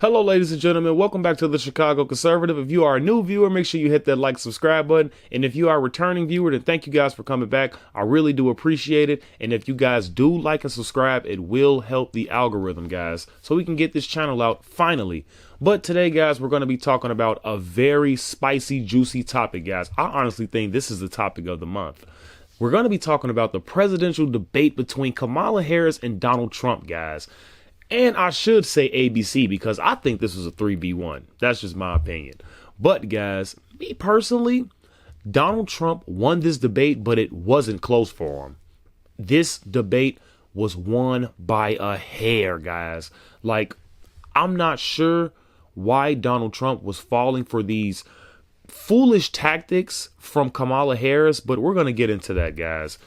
Hello, ladies and gentlemen. Welcome back to the Chicago Conservative. If you are a new viewer, make sure you hit that like, subscribe button. And if you are a returning viewer, then thank you guys for coming back. I really do appreciate it. And if you guys do like and subscribe, it will help the algorithm, guys, so we can get this channel out finally. But today, guys, we're going to be talking about a very spicy, juicy topic, guys. I honestly think this is the topic of the month. We're going to be talking about the presidential debate between Kamala Harris and Donald Trump, guys. And I should say ABC because I think this was a 3v1. That's just my opinion. But guys, me personally, Donald Trump won this debate, but it wasn't close for him. This debate was won by a hair, guys. Like, I'm not sure why Donald Trump was falling for these foolish tactics from Kamala Harris, but we're going to get into that, guys.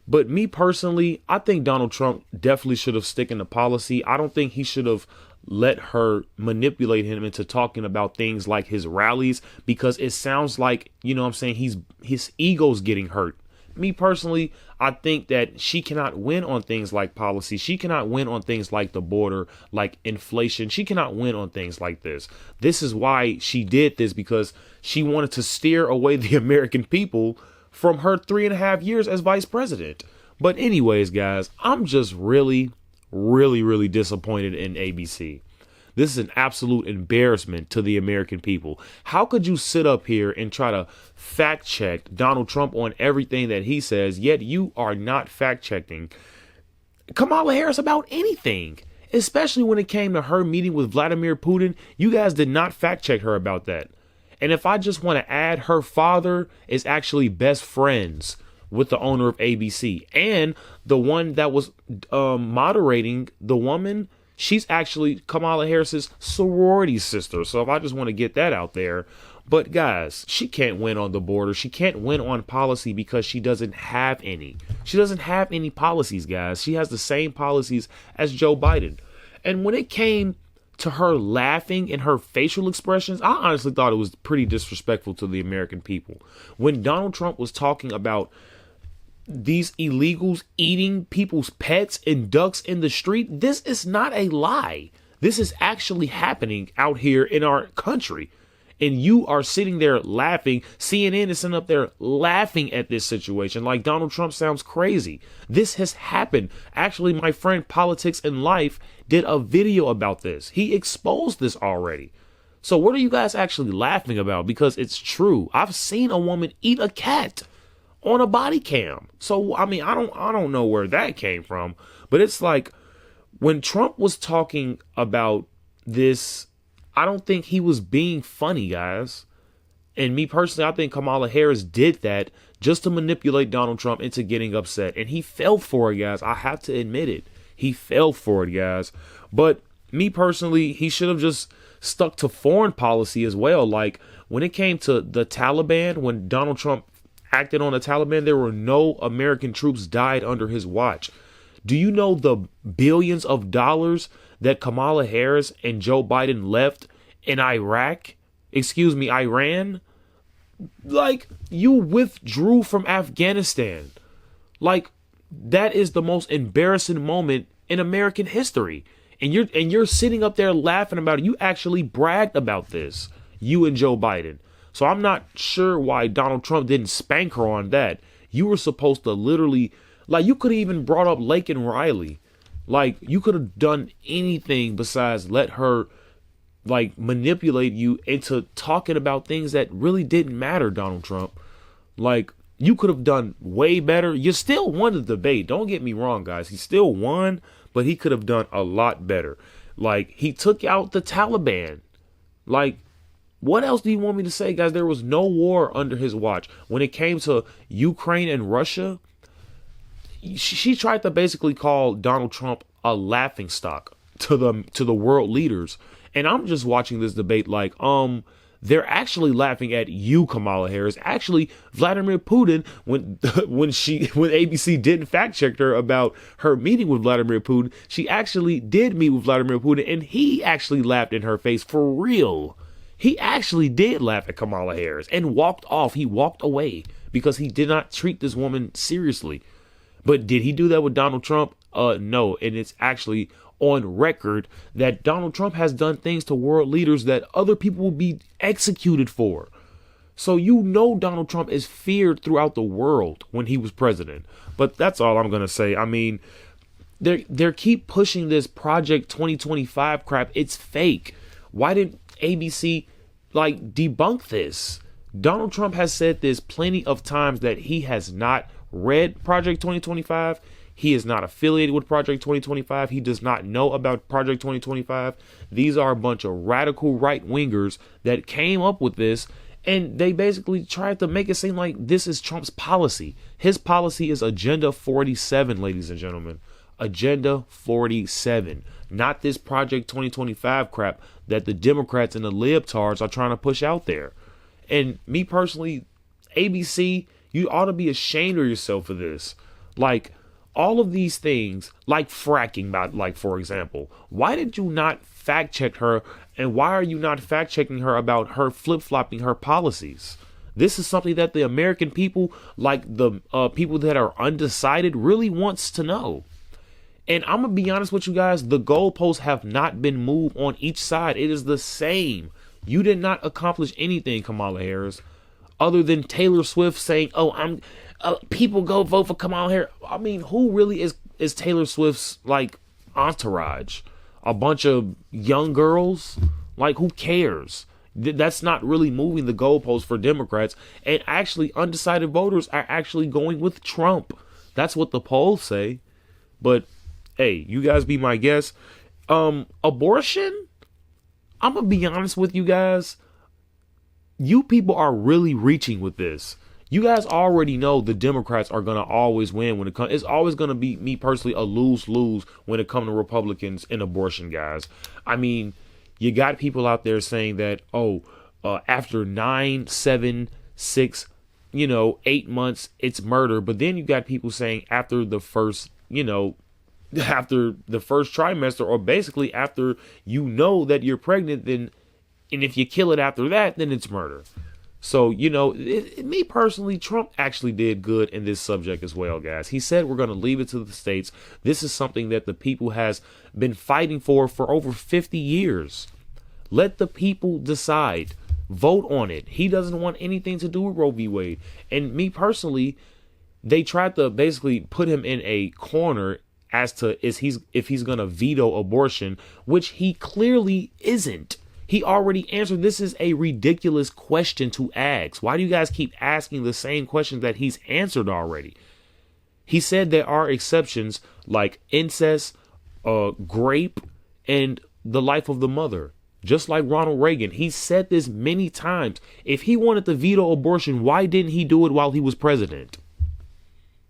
But me personally, I think Donald Trump definitely should have stuck to policy. I don't think he should have let her manipulate him into talking about things like his rallies, because it sounds like, you know what I'm saying, his ego's getting hurt. Me personally, I think that she cannot win on things like policy. She cannot win on things like the border, like inflation. She cannot win on things like this. This is why she did this, because she wanted to steer away the American people from her 3.5 years as vice president. But anyways, guys, I'm just really disappointed in ABC. This is an absolute embarrassment to the American people. How could you sit up here and try to fact check Donald Trump on everything that he says, yet you are not fact checking Kamala Harris about anything? Especially when it came to her meeting with Vladimir Putin, you guys did not fact check her about that. And if I just want to add, her father is actually best friends with the owner of ABC. And the one that was moderating the woman, she's actually Kamala Harris's sorority sister. So if I just want to get that out there. But guys, she can't win on the border. She can't win on policy because she doesn't have any. She doesn't have any policies, guys. She has the same policies as Joe Biden. And when it came to her laughing and her facial expressions, I honestly thought it was pretty disrespectful to the American people. When Donald Trump was talking about these illegals eating people's pets and ducks in the street, this is not a lie. This is actually happening out here in our country. And you are sitting there laughing. CNN is sitting up there laughing at this situation like Donald Trump sounds crazy. This has happened. Actually, my friend Politics in Life did a video about this. He exposed this already. So what are you guys actually laughing about? Because it's true. I've seen a woman eat a cat on a body cam. So, I mean, I don't know where that came from. But it's like when Trump was talking about this, I don't think he was being funny, guys. And me personally, I think Kamala Harris did that just to manipulate Donald Trump into getting upset. And he fell for it, guys. I have to admit it. He fell for it, guys. But me personally, he should have just stuck to foreign policy as well. Like when it came to the Taliban, when Donald Trump acted on the Taliban, there were no American troops died under his watch. Do you know the billions of dollars that Kamala Harris and Joe Biden left in Iran? Like, you withdrew from Afghanistan. Like, that is the most embarrassing moment in American history. And you're sitting up there laughing about it. You actually bragged about this, you and Joe Biden. So I'm not sure why Donald Trump didn't spank her on that. You were supposed to literally, like, you could have even brought up Laken Riley. Like, you could have done anything besides let her, like, manipulate you into talking about things that really didn't matter, Donald Trump. Like, you could have done way better. You still won the debate. Don't get me wrong, guys. He still won, but he could have done a lot better. Like, he took out the Taliban. Like, what else do you want me to say, guys? There was no war under his watch. When it came to Ukraine and Russia, she tried to basically call Donald Trump a laughingstock to the world leaders. And I'm just watching this debate like, they're actually laughing at you, Kamala Harris. Actually, Vladimir Putin, when ABC didn't fact check her about her meeting with Vladimir Putin, she actually did meet with Vladimir Putin, and he actually laughed in her face for real. He actually did laugh at Kamala Harris and walked off. He walked away because he did not treat this woman seriously. But did he do that with Donald Trump? No. And it's actually on record that Donald Trump has done things to world leaders that other people will be executed for. So Donald Trump is feared throughout the world when he was president. But that's all I'm going to say. I mean, they keep pushing this Project 2025 crap. It's fake. Why didn't ABC debunk this? Donald Trump has said this plenty of times that he has not read Project 2025. He is not affiliated with Project 2025. He does not know about Project 2025. These are a bunch of radical right wingers that came up with this, and they basically tried to make it seem like this is Trump's policy. His policy is Agenda 47, ladies and gentlemen. Agenda 47, not this Project 2025 crap that the Democrats and the libtards are trying to push out there. And me personally, ABC, you ought to be ashamed of yourself for this. Like, all of these things, like fracking, for example, why did you not fact check her? And why are you not fact checking her about her flip-flopping her policies? This is something that the American people, like the people that are undecided, really wants to know. And I'm going to be honest with you guys, the goalposts have not been moved on each side. It is the same. You did not accomplish anything, Kamala Harris, other than Taylor Swift saying, people go vote for Kamala Harris. I mean, who really is Taylor Swift's entourage? A bunch of young girls? Who cares? That's not really moving the goalposts for Democrats. And actually, undecided voters are actually going with Trump. That's what the polls say. But hey, you guys be my guest. Abortion? I'm going to be honest with you guys. You people are really reaching with this. You guys already know the Democrats are going to always win when it comes. It's always going to be, me personally, a lose-lose when it comes to Republicans and abortion, guys. I mean, you got people out there saying that, after 9, 7, 6, 8 months, it's murder. But then you got people saying after the first, after the first trimester, or basically after that you're pregnant, then, and if you kill it after that, then it's murder. So, me personally, Trump actually did good in this subject as well, guys. He said we're going to leave it to the states. This is something that the people has been fighting for over 50 years. Let the people decide. Vote on it. He doesn't want anything to do with Roe v. Wade. And me personally, they tried to basically put him in a corner as to if he's going to veto abortion, which he clearly isn't. He already answered. This is a ridiculous question to ask. Why do you guys keep asking the same questions that he's answered already? He said there are exceptions like incest, grape, and the life of the mother. Just like Ronald Reagan. He said this many times. If he wanted to veto abortion, why didn't he do it while he was president?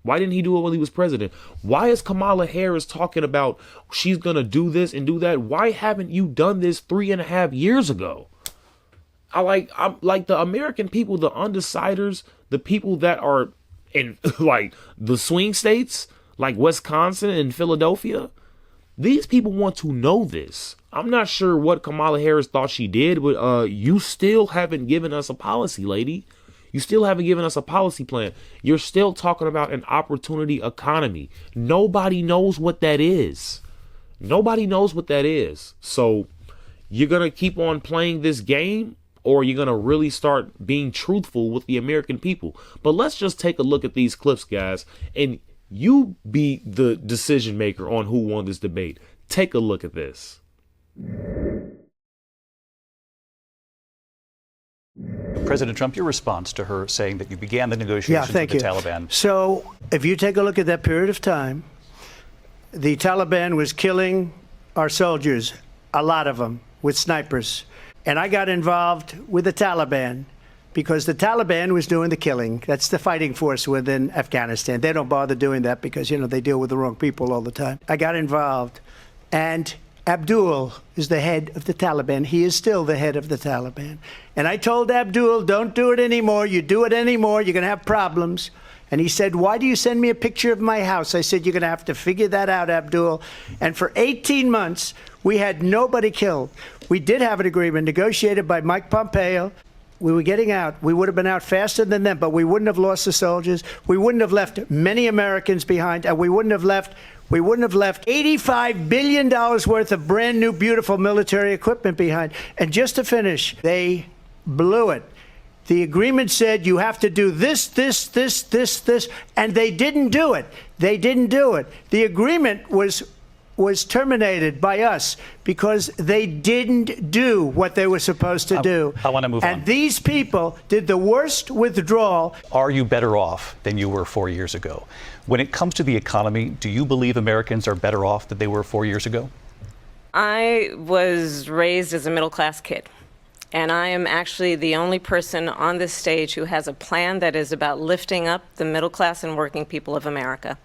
Why didn't he do it when he was president? Why is Kamala Harris talking about she's going to do this and do that? Why haven't you done this 3.5 years ago? I'm like the American people, the undeciders, the people that are in the swing states, like Wisconsin and Philadelphia. These people want to know this. I'm not sure what Kamala Harris thought she did, but you still haven't given us a policy, lady. You still haven't given us a policy plan. You're still talking about an opportunity economy. Nobody knows what that is. Nobody knows what that is. So you're going to keep on playing this game, or you're going to really start being truthful with the American people. But let's just take a look at these clips, guys, and you be the decision maker on who won this debate. Take a look at this. President Trump, your response to her saying that you began the negotiations with the Taliban. So if you take a look at that period of time, the Taliban was killing our soldiers, a lot of them, with snipers. And I got involved with the Taliban because the Taliban was doing the killing. That's the fighting force within Afghanistan. They don't bother doing that because, they deal with the wrong people all the time. I got involved. And Abdul is the head of the Taliban. He is still the head of the Taliban. And I told Abdul, don't do it anymore. You do it anymore, you're going to have problems. And he said, why do you send me a picture of my house? I said, you're going to have to figure that out, Abdul. And for 18 months, we had nobody killed. We did have an agreement negotiated by Mike Pompeo. We were getting out. We would have been out faster than them, but we wouldn't have lost the soldiers. We wouldn't have left many Americans behind, and we wouldn't have left we wouldn't have left $85 billion worth of brand new, beautiful military equipment behind. And just to finish, they blew it. The agreement said you have to do this, and they didn't do it. They didn't do it. The agreement was terminated by us because they didn't do what they were supposed to do. I want to move on. And these people did the worst withdrawal. Are you better off than you were 4 years ago? When it comes to the economy, do you believe Americans are better off than they were 4 years ago? I was raised as a middle-class kid. And I am actually the only person on this stage who has a plan that is about lifting up the middle class and working people of America.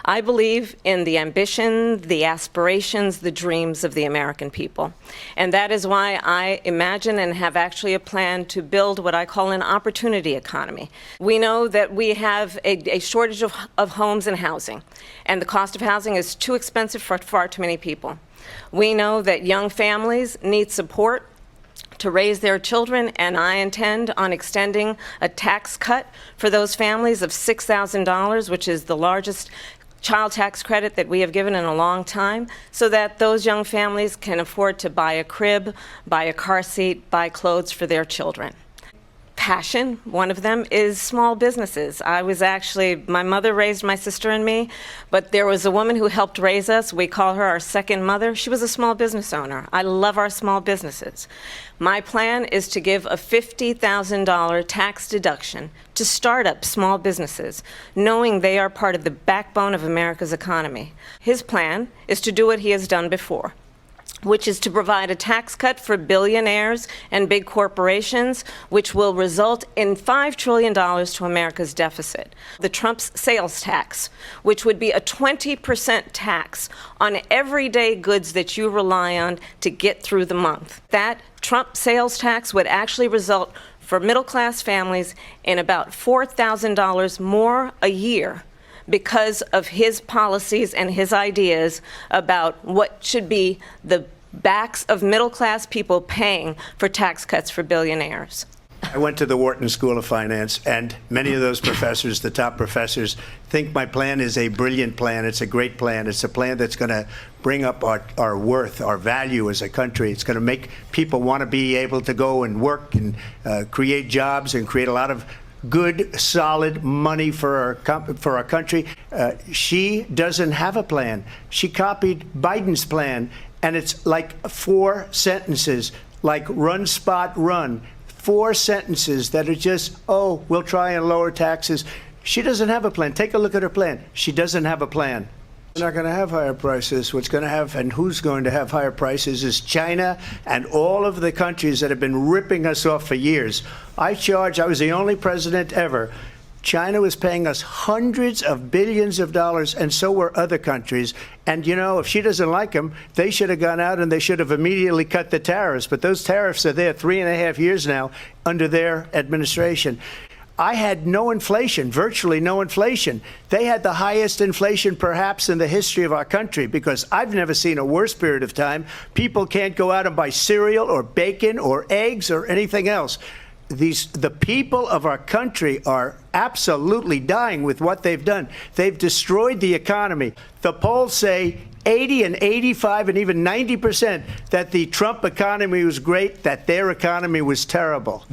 I believe in the ambition, the aspirations, the dreams of the American people. And that is why I imagine and have actually a plan to build what I call an opportunity economy. We know that we have a shortage of homes and housing, and the cost of housing is too expensive for far too many people. We know that young families need support to raise their children, and I intend on extending a tax cut for those families of $6,000, which is the largest child tax credit that we have given in a long time, so that those young families can afford to buy a crib, buy a car seat, buy clothes for their children. Passion, one of them, is small businesses. My mother raised my sister and me, but there was a woman who helped raise us. We call her our second mother. She was a small business owner. I love our small businesses. My plan is to give a $50,000 tax deduction to startup small businesses, knowing they are part of the backbone of America's economy. His plan is to do what he has done before, which is to provide a tax cut for billionaires and big corporations, which will result in $5 trillion to America's deficit. The Trump's sales tax, which would be a 20% tax on everyday goods that you rely on to get through the month. That Trump sales tax would actually result for middle-class families in about $4,000 more a year because of his policies and his ideas about what should be the backs of middle-class people paying for tax cuts for billionaires. I went to the Wharton School of Finance, and many of those professors, the top professors, think my plan is a brilliant plan. It's a great plan. It's a plan that's going to bring up our worth, our value as a country. It's going to make people want to be able to go and work and create jobs and create a lot of good, solid money for our country. She doesn't have a plan. She copied Biden's plan, and it's like 4 sentences, like run, spot, run. 4 sentences that are just, oh, we'll try and lower taxes. She doesn't have a plan. Take a look at her plan. She doesn't have a plan. We're not going to have higher prices. What's going to have, and who's going to have higher prices, is China and all of the countries that have been ripping us off for years. I was the only president ever. China was paying us hundreds of billions of dollars, and so were other countries. And, you know, if she doesn't like them, they should have gone out and they should have immediately cut the tariffs. But those tariffs are there 3.5 years now under their administration. I had no inflation, virtually no inflation. They had the highest inflation perhaps in the history of our country, because I've never seen a worse period of time. People can't go out and buy cereal or bacon or eggs or anything else. The people of our country are absolutely dying with what they've done. They've destroyed the economy. The polls say 80 and 85 and even 90% that the Trump economy was great, that their economy was terrible.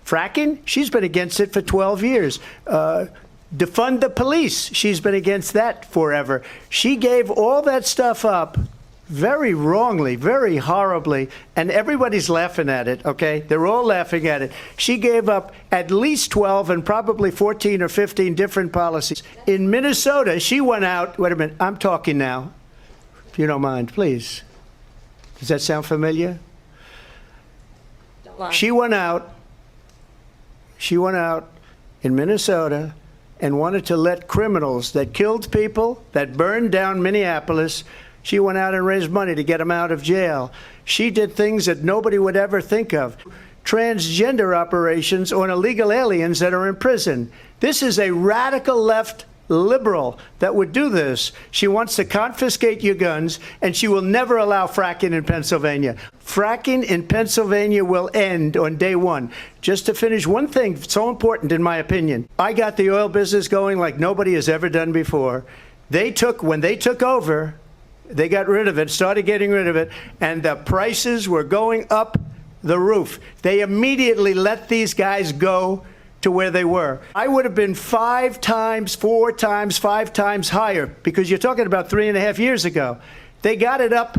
Fracking, she's been against it for 12 years. Defund the police, she's been against that forever. She gave all that stuff up very wrongly, very horribly, and everybody's laughing at it, okay? They're all laughing at it. She gave up at least 12 and probably 14 or 15 different policies. In Minnesota, she went out, wait a minute, I'm talking now, if you don't mind, please. Does that sound familiar? She went out in Minnesota and wanted to let criminals that killed people, that burned down Minneapolis, she went out and raised money to get them out of jail. She did things that nobody would ever think of. Transgender operations on illegal aliens that are in prison. This is a radical left liberal that would do this. She wants to confiscate your guns, and she will never allow fracking in Pennsylvania. Fracking in Pennsylvania will end on day one. Just to finish, one thing so important in my opinion. I got the oil business going like nobody has ever done before. When they took over, they got rid of it, started getting rid of it, and the prices were going up the roof. They immediately let these guys go to where they were. I would have been 5 times, 4 times, 5 times higher, because you're talking about 3.5 years ago. They got it up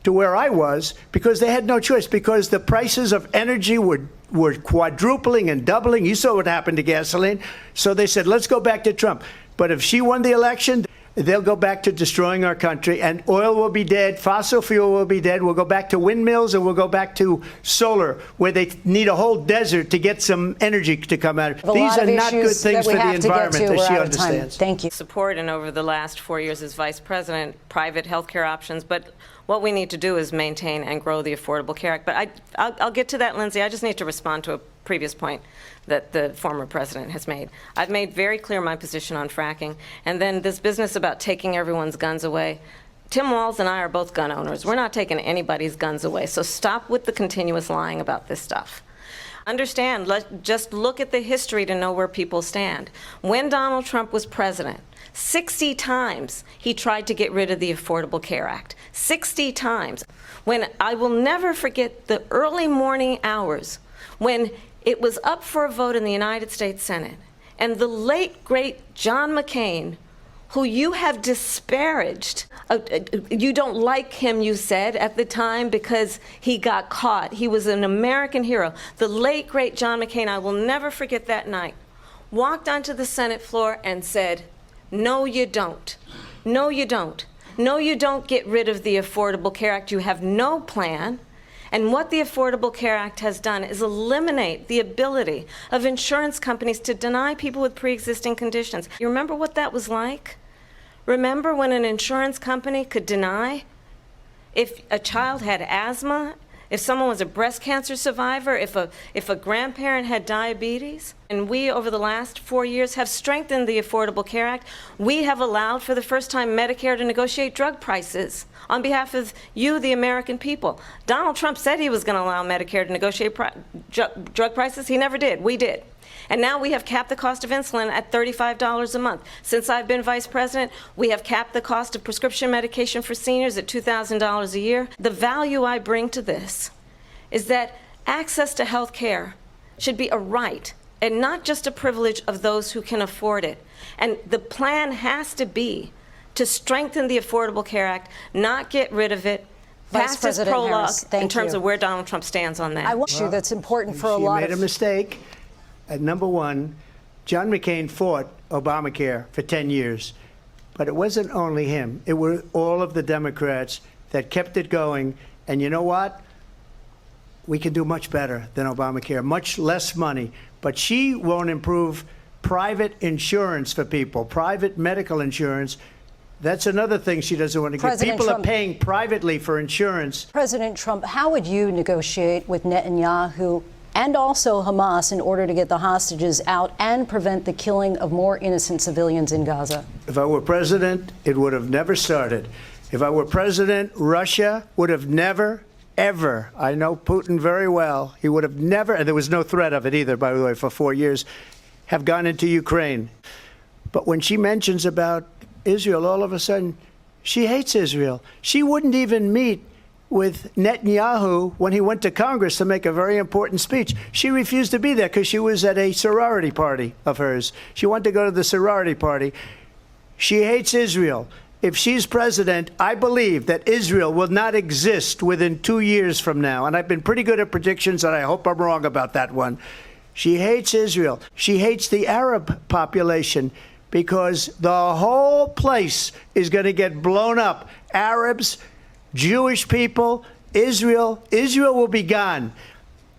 to where I was because they had no choice, because the prices of energy were quadrupling and doubling. You saw what happened to gasoline. So they said, let's go back to Trump. But if she won the election, they'll go back to destroying our country, and oil will be dead, fossil fuel will be dead, we'll go back to windmills, and we'll go back to solar, where they need a whole desert to get some energy to come out. These are not good things for the environment, as she understands. Thank you. Support, and over the last 4 years as vice president, private health care options, but what we need to do is maintain and grow the Affordable Care Act. But I'll get to that, Lindsay. I just need to respond to a previous point that the former president has made. I've made very clear my position on fracking, and then this business about taking everyone's guns away. Tim Walz and I are both gun owners. We're not taking anybody's guns away, so stop with the continuous lying about this stuff. Understand, just look at the history to know where people stand. When Donald Trump was president, 60 times he tried to get rid of the Affordable Care Act. 60 times. When I will never forget the early morning hours when it was up for a vote in the United States Senate, and the late, great John McCain, who you have disparaged, you don't like him, you said, at the time because he got caught. He was an American hero. The late, great John McCain, I will never forget that night, walked onto the Senate floor and said, no, you don't. No, you don't. No, you don't get rid of the Affordable Care Act. You have no plan. And what the Affordable Care Act has done is eliminate the ability of insurance companies to deny people with pre-existing conditions. You remember what that was like? Remember when an insurance company could deny if a child had asthma, if someone was a breast cancer survivor, if a grandparent had diabetes? And we, over the last 4 years, have strengthened the Affordable Care Act. We have allowed, for the first time, Medicare to negotiate drug prices on behalf of you, the American people. Donald Trump said he was going to allow Medicare to negotiate drug prices. He never did. We did. And now we have capped the cost of insulin at $35 a month. Since I've been vice president, we have capped the cost of prescription medication for seniors at $2,000 a year. The value I bring to this is that access to health care should be a right and not just a privilege of those who can afford it. And the plan has to be to strengthen the Affordable Care Act, not get rid of it. Vice President Harris, in terms of where Donald Trump stands on that. I want you, that's important for a lot of... She made a mistake. At number one, John McCain fought Obamacare for 10 years. But it wasn't only him. It were all of the Democrats that kept it going. And you know what? We can do much better than Obamacare, much less money. But she won't improve private insurance for people, private medical insurance. That's another thing she doesn't want to get. People are paying privately for insurance. President Trump, how would you negotiate with Netanyahu and also Hamas in order to get the hostages out and prevent the killing of more innocent civilians in Gaza? If I were president, it would have never started. If I were president, Russia would have never, ever, I know Putin very well, he would have never, and there was no threat of it either, by the way, for 4 years, have gone into Ukraine. But when she mentions about Israel, all of a sudden, she hates Israel. She wouldn't even meet with Netanyahu when he went to Congress to make a very important speech. She refused to be there because she was at a sorority party of hers. She wanted to go to the sorority party. She hates Israel. If she's president, I believe that Israel will not exist within 2 years from now. And I've been pretty good at predictions, and I hope I'm wrong about that one. She hates Israel. She hates the Arab population because the whole place is going to get blown up. Arabs, Jewish people, Israel will be gone.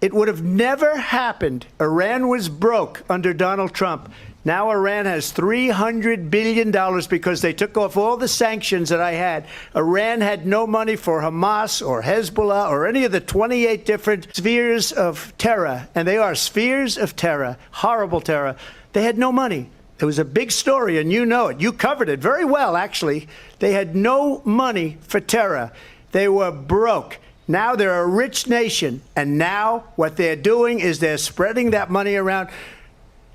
It would have never happened. Iran was broke under Donald Trump. Now Iran has $300 billion because they took off all the sanctions that I had. Iran had no money for Hamas or Hezbollah or any of the 28 different spheres of terror. And they are spheres of terror, horrible terror. They had no money. It was a big story, and you know it. You covered it very well, actually. They had no money for terror. They were broke. Now they're a rich nation, and now what they're doing is they're spreading that money around.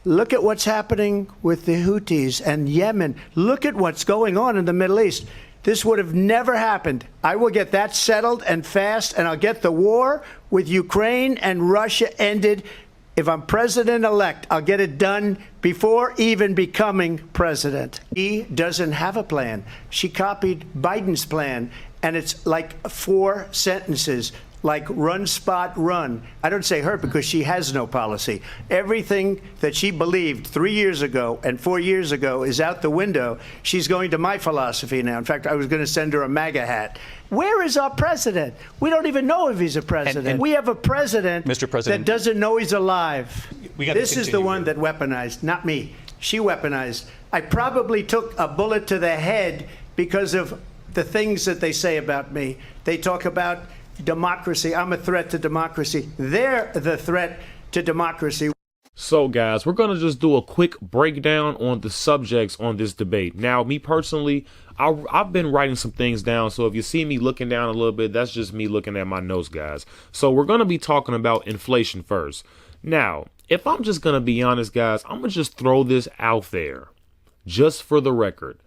Look at what's happening with the Houthis and Yemen. Look at what's going on in the Middle East. This would have never happened. I will get that settled and fast, and I'll get the war with Ukraine and Russia ended. If I'm president-elect, I'll get it done before even becoming president. He doesn't have a plan. She copied Biden's plan, and it's like 4 sentences, like run, spot, run. I don't say her because she has no policy. Everything that she believed 3 years ago and 4 years ago is out the window. She's going to my philosophy now. In fact, I was going to send her a MAGA hat. Where is our president? We don't even know if he's a president. And we have a president, Mr. President, that doesn't know he's alive. This is the one that weaponized, not me. She weaponized. I probably took a bullet to the head because of the things that they say about me. They talk about democracy. I'm a threat to democracy. They're the threat to democracy. So guys, we're going to just do a quick breakdown on the subjects on this debate. Now, me personally, I've been writing some things down. So if you see me looking down a little bit, that's just me looking at my notes, guys. So we're going to be talking about inflation first. Now, if I'm just going to be honest, guys, I'm going to just throw this out there just for the record.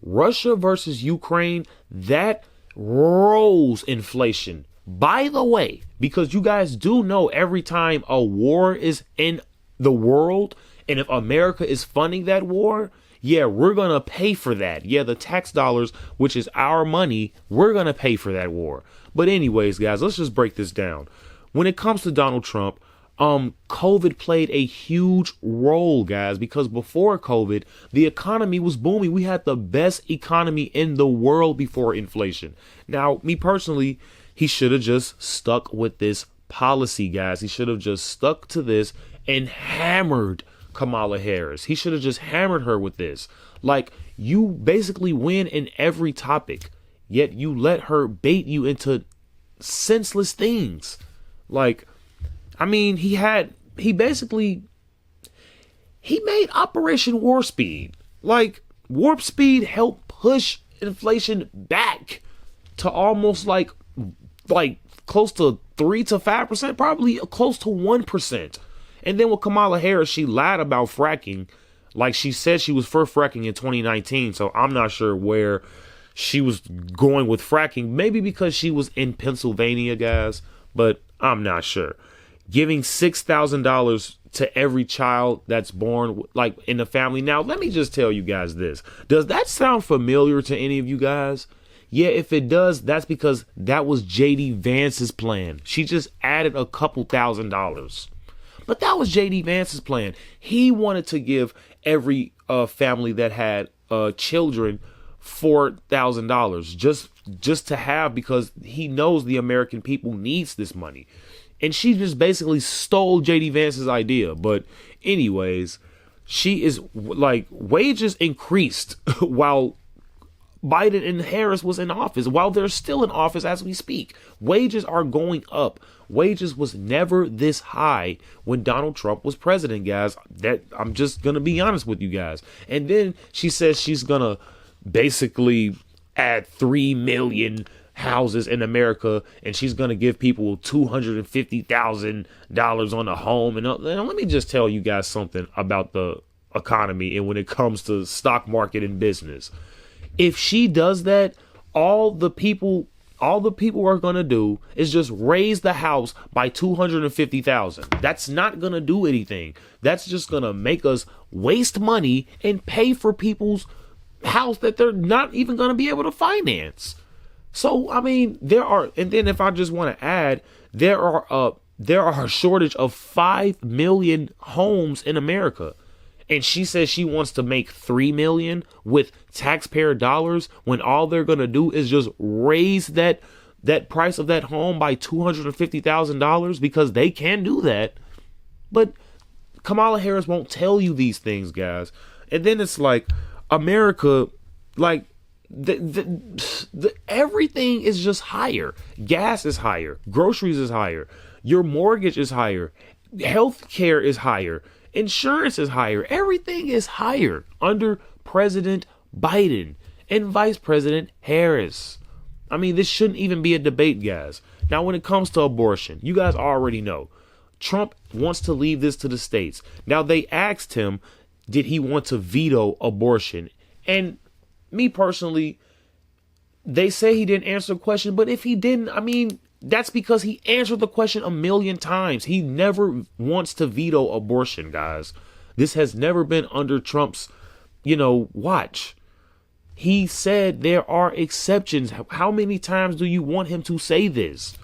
Russia versus Ukraine, that rose inflation. By the way, because you guys do know every time a war is in the world, and if America is funding that war, yeah, we're going to pay for that. Yeah, the tax dollars, which is our money, we're going to pay for that war. But anyways, guys, let's just break this down. When it comes to Donald Trump, COVID played a huge role, guys, because before COVID, the economy was booming. We had the best economy in the world before inflation. Now, me personally, he should have just stuck with this policy, guys. He should have just stuck to this and hammered Kamala Harris. He should have just hammered her with this. Like, you basically win in every topic, yet you let her bait you into senseless things. Like, I mean, he made Operation Warp Speed. Like, Warp Speed helped push inflation back to almost like close to 3 to 5%, probably close to 1%. And then with Kamala Harris, she lied about fracking. Like, she said she was for fracking in 2019. So I'm not sure where she was going with fracking. Maybe because she was in Pennsylvania, guys, but I'm not sure. Giving $6,000 to every child that's born, like, in the family. Now, let me just tell you guys this. Does that sound familiar to any of you guys? Yeah, if it does, that's because that was J.D. Vance's plan. She just added a couple $1,000s. But that was J.D. Vance's plan. He wanted to give every family that had children $4,000 just to have, because he knows the American people needs this money. And she just basically stole J.D. Vance's idea. But anyways, she is like, wages increased while Biden and Harris was in office, while they're still in office as we speak. Wages are going up. Wages was never this high when Donald Trump was president, guys. That I'm just going to be honest with you guys. And then she says she's going to basically add 3 million houses in America, and she's going to give people $250,000 on a home. And let me just tell you guys something about the economy and when it comes to stock market and business. If she does that, all the people are going to do is just raise the house by $250,000. That's not going to do anything. That's just going to make us waste money and pay for people's house that they're not even going to be able to finance. So, I mean, and then if I just want to add, there are a shortage of 5 million homes in America. And she says she wants to make 3 million with taxpayer dollars when all they're going to do is just raise that price of that home by $250,000 because they can do that. But Kamala Harris won't tell you these things, guys. And then it's like America, like everything is just higher. Gas is higher. Groceries is higher. Your mortgage is higher. Healthcare is higher. Insurance is higher. Everything is higher under President Biden and Vice President Harris. I mean, this shouldn't even be a debate, guys. Now, when it comes to abortion, you guys already know Trump wants to leave this to the states. Now, they asked him, did he want to veto abortion? And me personally, they say he didn't answer the question, but if he didn't, I mean, that's because he answered the question a million times. He never wants to veto abortion, guys. This has never been under Trump's, watch. He said there are exceptions. How many times do you want him to say this?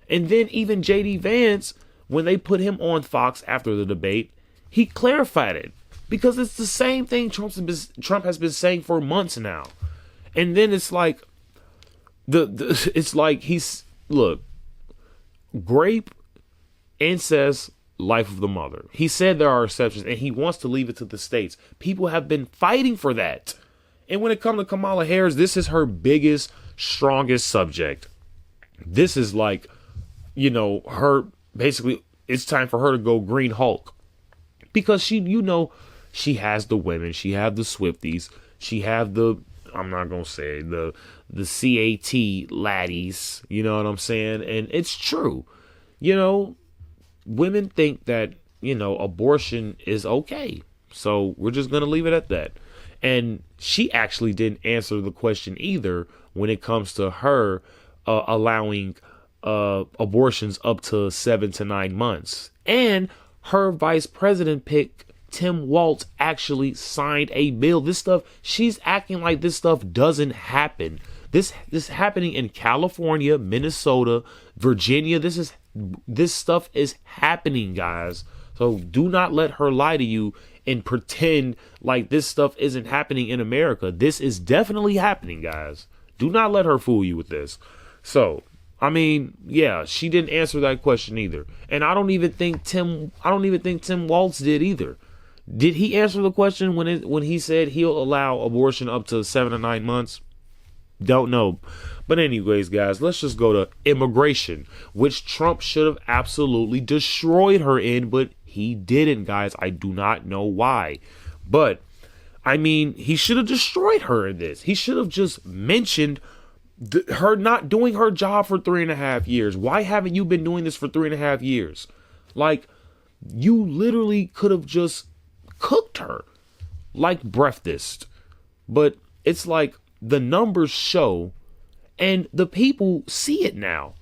And then even J.D. Vance, when they put him on Fox after the debate, he clarified it. Because it's the same thing Trump has been saying for months now. And then it's like, look, rape, incest, life of the mother. He said there are exceptions and he wants to leave it to the states. People have been fighting for that. And when it comes to Kamala Harris, this is her biggest, strongest subject. This is like, her, basically, it's time for her to go Green Hulk. Because she has the women, she have the Swifties, she have the, I'm not going to say, the CAT laddies, you know what I'm saying? And it's true. Women think that, abortion is okay. So we're just going to leave it at that. And she actually didn't answer the question either when it comes to her allowing abortions up to 7 to 9 months. And her vice president pick, Tim Walz, actually signed a bill. This stuff, she's acting like this stuff doesn't happen. This happening in California, Minnesota, Virginia. This stuff is happening, guys. So do not let her lie to you and pretend like this stuff isn't happening in America. This is definitely happening, guys. Do not let her fool you with this. So, I mean, yeah, she didn't answer that question either. And I don't even think Tim Walz did either. Did he answer the question when he said he'll allow abortion up to 7 to 9 months? Don't know. But anyways, guys, let's just go to immigration, which Trump should have absolutely destroyed her in, but he didn't, guys. I do not know why. But, I mean, he should have destroyed her in this. He should have just mentioned her not doing her job for 3.5 years. Why haven't you been doing this for 3.5 years? Like, you literally could have just cooked her like breakfast. But it's like the numbers show and the people see it now.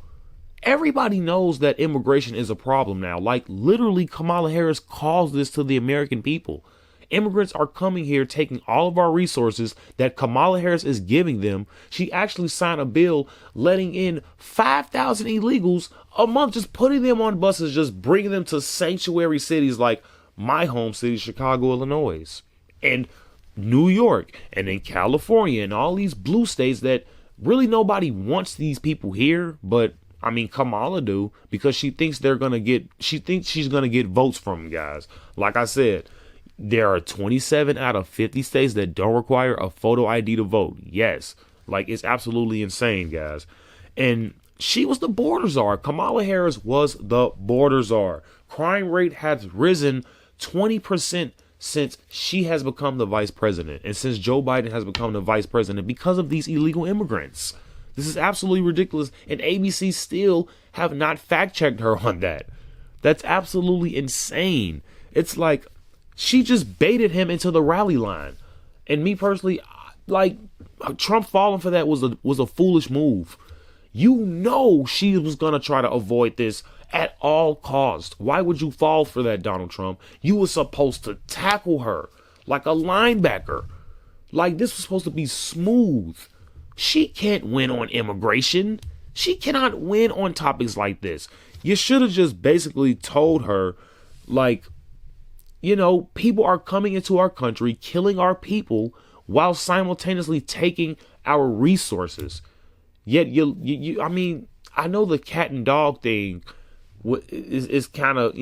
Everybody knows that immigration is a problem now. Like, literally, Kamala Harris calls this to the American people. Immigrants are coming here, taking all of our resources that Kamala Harris is giving them. She actually signed a bill letting in 5,000 illegals a month, just putting them on buses, just bringing them to sanctuary cities like my home city, Chicago, Illinois, and New York, and in California, and all these blue states that really nobody wants these people here, but I mean, Kamala do, because she thinks she's going to get votes from them, guys. Like I said, there are 27 out of 50 states that don't require a photo ID to vote. Yes. Like, it's absolutely insane, guys. And she was the border czar. Kamala Harris was the border czar. Crime rate has risen 20% since she has become the vice president and since Joe Biden has become the vice president because of these illegal immigrants. This is absolutely ridiculous. And ABC still have not fact checked her on that. That's absolutely insane. It's like she just baited him into the rally line. And me personally, like, Trump falling for that was a foolish move. You know she was going to try to avoid this at all costs. Why would you fall for that, Donald Trump? You were supposed to tackle her like a linebacker. Like, this was supposed to be smooth. She can't win on immigration. She cannot win on topics like this. You should have just basically told her, like, people are coming into our country, killing our people while simultaneously taking our resources. Yet I mean, I know the cat and dog thing is kind of,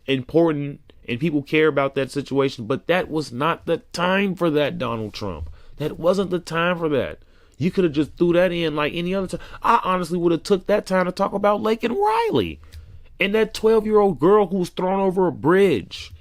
important and people care about that situation, but that was not the time for that, Donald Trump. That wasn't the time for that. You could have just threw that in like any other time. I honestly would have took that time to talk about Laken Riley and that 12-year-old girl who was thrown over a bridge.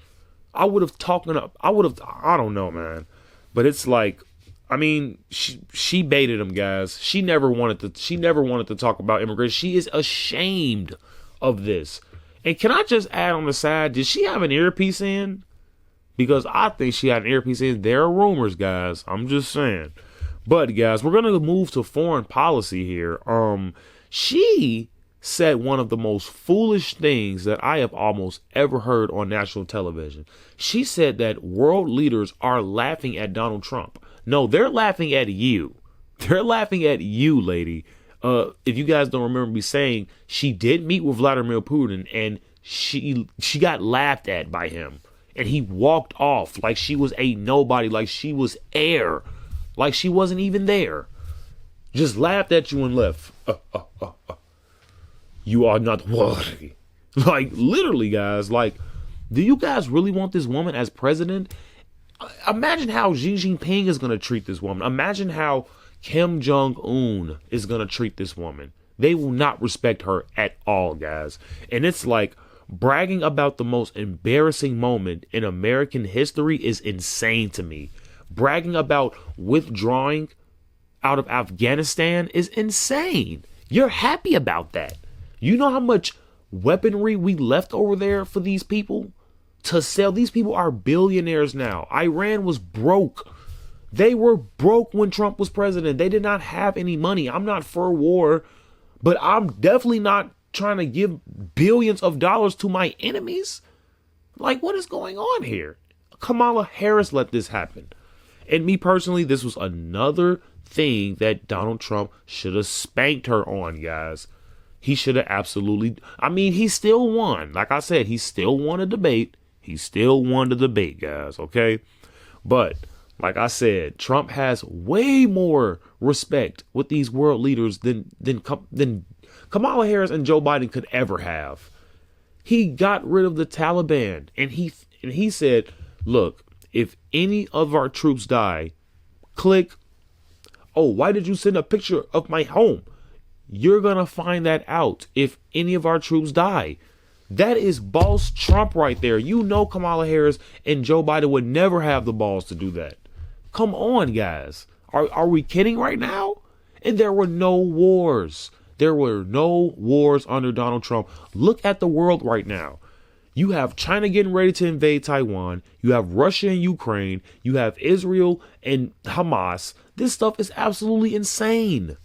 I don't know, man. But it's like, I mean, she baited him, guys. She never wanted to talk about immigration. She is ashamed of this. And can I just add on the side, did she have an earpiece in? Because I think she had an earpiece in. There are rumors, guys. I'm just saying. But guys, we're gonna move to foreign policy here. She said one of the most foolish things that I have almost ever heard on national television. She said that world leaders are laughing at Donald Trump. No, they're laughing at you. They're laughing at you, lady. If you guys don't remember me saying, she did meet with Vladimir Putin and she got laughed at by him. And he walked off like she was a nobody, like she was air, like she wasn't even there. Just laughed at you and left. You are not worthy. Like, literally, guys. Like, do you guys really want this woman as president? Imagine how Xi Jinping is going to treat this woman. Imagine how Kim Jong-un is going to treat this woman. They will not respect her at all, guys. And it's like, bragging about the most embarrassing moment in American history is insane to me. Bragging about withdrawing out of Afghanistan is insane. You're happy about that. You know how much weaponry we left over there for these people to sell? These people are billionaires now. Iran was broke. They were broke when Trump was president. They did not have any money. I'm not for war, but I'm definitely not trying to give billions of dollars to my enemies. Like, what is going on here? Kamala Harris let this happen. And me personally, this was another thing that Donald Trump should have spanked her on, guys. He should have absolutely, I mean, he still won. Like I said, he still won a debate. He still won the debate, guys, okay? But, like I said, Trump has way more respect with these world leaders than Kamala Harris and Joe Biden could ever have. He got rid of the Taliban, and he said, look, if any of our troops die, click, oh, why did you send a picture of my home? You're going to find that out if any of our troops die. That is boss Trump right there. You know Kamala Harris and Joe Biden would never have the balls to do that. Come on, guys. Are we kidding right now? And there were no wars. There were no wars under Donald Trump. Look at the world right now. You have China getting ready to invade Taiwan. You have Russia and Ukraine. You have Israel and Hamas. This stuff is absolutely insane.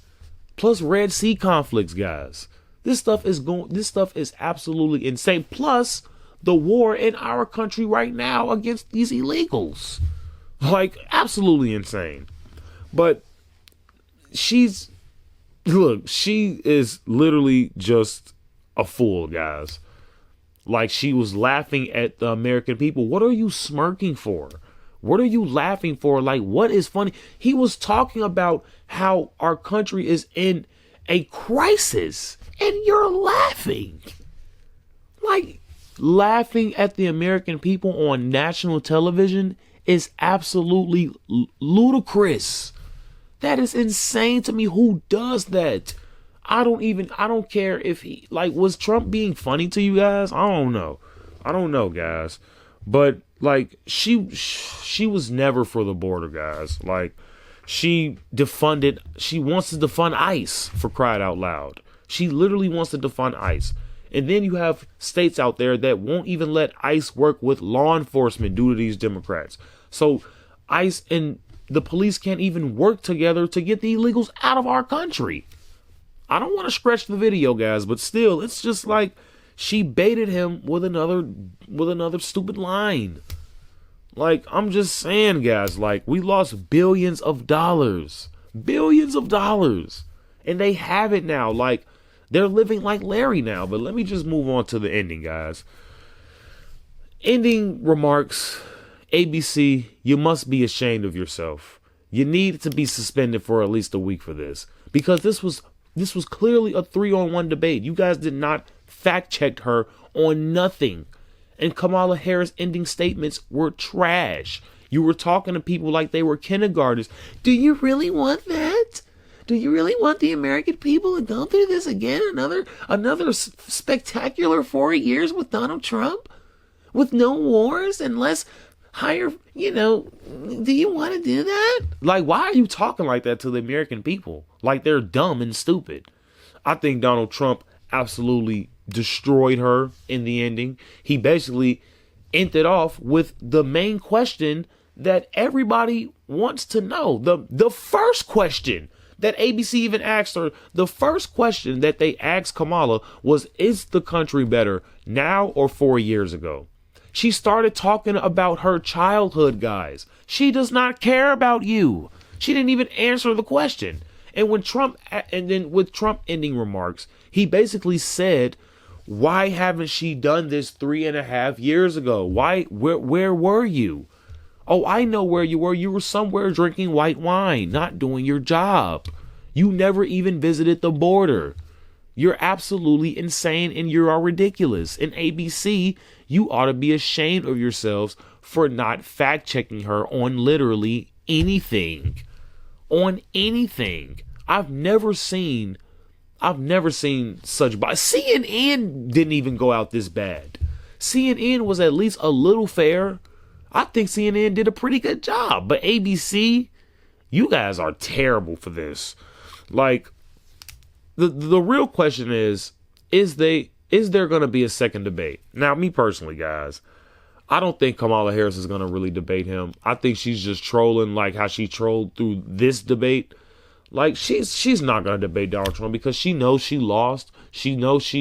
Plus Red Sea conflicts, guys. This stuff is absolutely insane. Plus the war in our country right now against these illegals. Like, absolutely insane. But she is literally just a fool, guys. Like, she was laughing at the American people. What are you smirking for? What are you laughing for? Like, what is funny? He was talking about how our country is in a crisis, and you're laughing. Like, laughing at the American people on national television is absolutely ludicrous. That is insane to me. Who does that? I don't care if he, like, was Trump being funny to you guys? I don't know, guys. But, like, she was never for the border, guys. Like, she wants to defund ICE, for crying out loud. She literally wants to defund ICE. And then you have states out there that won't even let ICE work with law enforcement due to these Democrats. So ICE and the police can't even work together to get the illegals out of our country. I don't want to stretch the video, guys, but still, it's just like she baited him with another stupid line. Like, I'm just saying, guys, like, we lost billions of dollars, and they have it now. Like, they're living like Larry now. But let me just move on to the ending, guys. Ending remarks. ABC, you must be ashamed of yourself. You need to be suspended for at least a week for this, because this was clearly a 3-on-1 debate. You guys did not fact check her on nothing. And Kamala Harris' ending statements were trash. You were talking to people like they were kindergartners. Do you really want that? Do you really want the American people to go through this again? Another spectacular 4 years with Donald Trump? With no wars and less higher, do you want to do that? Like, why are you talking like that to the American people? Like they're dumb and stupid. I think Donald Trump absolutely destroyed her in the ending. He basically ended off with the main question that everybody wants to know. The first question that ABC even asked her, the first question that they asked Kamala was, is the country better now or 4 years ago? She started talking about her childhood, guys. She does not care about you. She didn't even answer the question. And with Trump ending remarks, he basically said, why haven't she done this 3.5 years ago? Where were you? Oh, I know where you were. You were somewhere drinking white wine, not doing your job. You never even visited the border. You're absolutely insane and you are ridiculous. And ABC, you ought to be ashamed of yourselves for not fact checking her on literally anything. On anything. I've never seen such CNN didn't even go out this bad. CNN was at least a little fair. I think CNN did a pretty good job, but ABC, you guys are terrible for this. Like, the real question is there going to be a second debate? Now, me personally, guys, I don't think Kamala Harris is going to really debate him. I think she's just trolling like how she trolled through this debate. Like, she's not going to debate Donald Trump because she knows she lost. She knows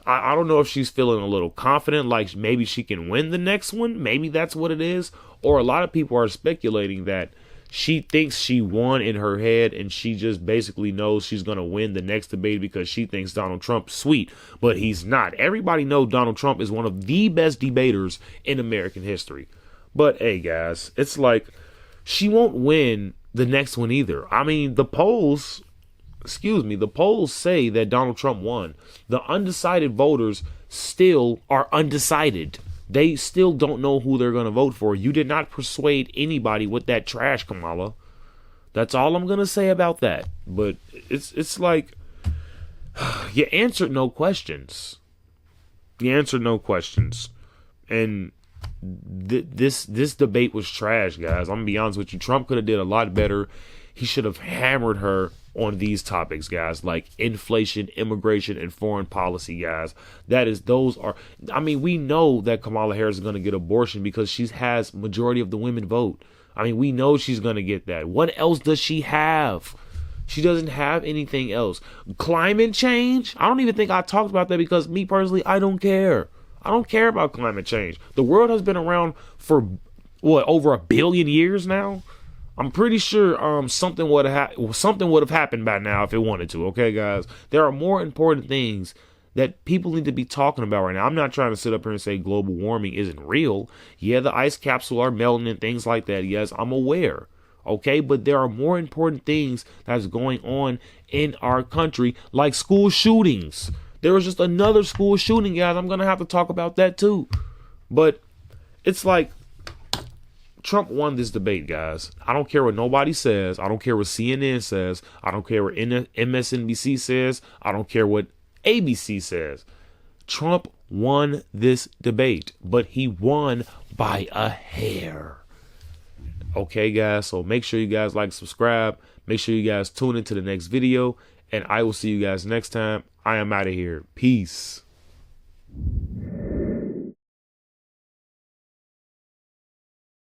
I don't know if she's feeling a little confident, like maybe she can win the next one. Maybe that's what it is. Or a lot of people are speculating that she thinks she won in her head and she just basically knows she's going to win the next debate because she thinks Donald Trump's sweet, but he's not. Everybody knows Donald Trump is one of the best debaters in American history. But hey, guys, it's like she won't win the next one either. I mean, the polls say that Donald Trump won. The undecided voters still are undecided. They still don't know who they're going to vote for. You did not persuade anybody with that trash, Kamala. That's all I'm going to say about that. But it's like, you answered no questions. You answered no questions. And this debate was trash, guys. I'm going to be honest with you. Trump could have did a lot better. He should have hammered her on these topics, guys, like inflation, immigration, and foreign policy, guys. We know that Kamala Harris is going to get abortion because she has majority of the women vote. I mean, we know she's going to get that. What else does she have? She doesn't have anything else. Climate change? I don't even think I talked about that because me personally, I don't care. I don't care about climate change. The world has been around for, over 1 billion years now? I'm pretty sure something would have happened by now if it wanted to. Okay, guys, there are more important things that people need to be talking about right now. I'm not trying to sit up here and say global warming isn't real. Yeah, the ice capsule are melting and things like that. Yes, I'm aware. Okay, but there are more important things that's going on in our country, like school shootings. There was just another school shooting, guys. I'm gonna have to talk about that too. But it's like, Trump won this debate, guys. I don't care what nobody says. I don't care what CNN says. I don't care what MSNBC says. I don't care what ABC says. Trump won this debate, but he won by a hair. Okay, guys, so make sure you guys like, subscribe. Make sure you guys tune into the next video, and I will see you guys next time. I am out of here. Peace.